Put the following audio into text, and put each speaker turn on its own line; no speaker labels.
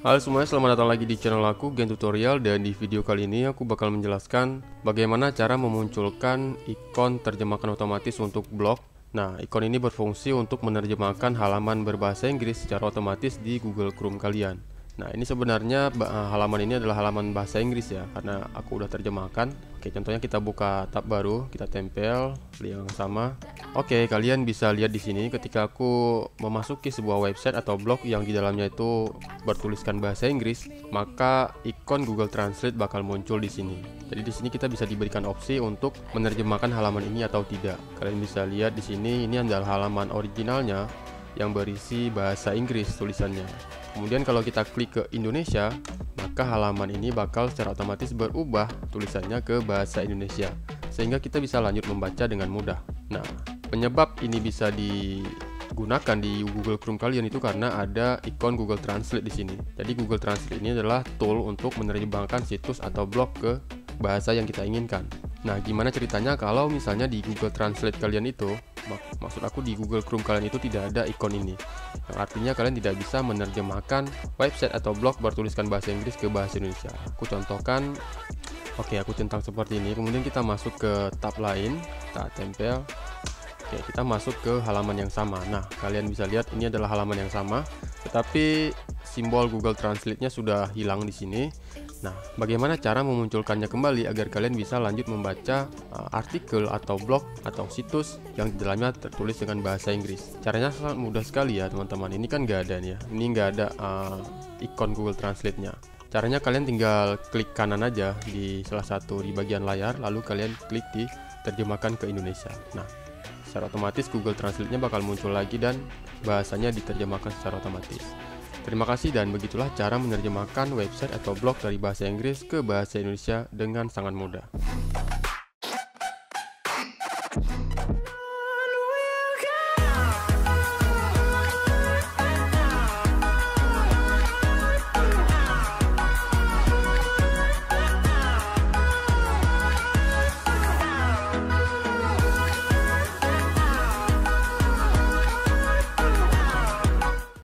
Halo semuanya, selamat datang lagi di channel aku, Gen Tutorial. Dan di video kali ini aku bakal menjelaskan bagaimana cara memunculkan ikon terjemahkan otomatis untuk blog. Nah, ikon ini berfungsi untuk menerjemahkan halaman berbahasa Inggris secara otomatis di Google Chrome kalian. Nah, ini sebenarnya halaman ini adalah halaman bahasa Inggris ya, karena aku udah terjemahkan. Oke, contohnya kita buka tab baru, kita tempel yang sama. Oke, kalian bisa lihat di sini ketika aku memasuki sebuah website atau blog yang di dalamnya itu bertuliskan bahasa Inggris, maka ikon Google Translate bakal muncul di sini. Jadi di sini kita bisa diberikan opsi untuk menerjemahkan halaman ini atau tidak. Kalian bisa lihat di sini, ini adalah halaman originalnya yang berisi bahasa Inggris tulisannya. Kemudian kalau kita klik ke Indonesia, maka halaman ini bakal secara otomatis berubah tulisannya ke bahasa Indonesia, sehingga kita bisa lanjut membaca dengan mudah. Nah, penyebab ini bisa digunakan di Google Chrome kalian itu karena ada ikon Google Translate di sini. Jadi Google Translate ini adalah tool untuk menerjemahkan situs atau blog ke bahasa yang kita inginkan. Nah, gimana ceritanya kalau misalnya di Google Translate kalian itu, maksud aku di Google Chrome kalian itu tidak ada ikon ini, yang artinya kalian tidak bisa menerjemahkan website atau blog bertuliskan bahasa Inggris ke bahasa Indonesia. Aku contohkan. Oke, aku centang seperti ini. Kemudian kita masuk ke tab lain, kita tempel. Oke, kita masuk ke halaman yang sama. Nah, kalian bisa lihat ini adalah halaman yang sama, tetapi simbol Google Translate-nya sudah hilang di sini. Nah, bagaimana cara memunculkannya kembali agar kalian bisa lanjut membaca artikel atau blog atau situs yang di dalamnya tertulis dengan bahasa Inggris? Caranya sangat mudah sekali ya, teman-teman. Ini kan nggak ada nih ya. Ini nggak ada ikon Google Translate-nya. Caranya kalian tinggal klik kanan aja di salah satu di bagian layar, lalu kalian klik di terjemahkan ke Indonesia. Nah, secara otomatis Google Translate-nya bakal muncul lagi dan bahasanya diterjemahkan secara otomatis. Terima kasih, dan begitulah cara menerjemahkan website atau blog dari bahasa Inggris ke bahasa Indonesia dengan sangat mudah.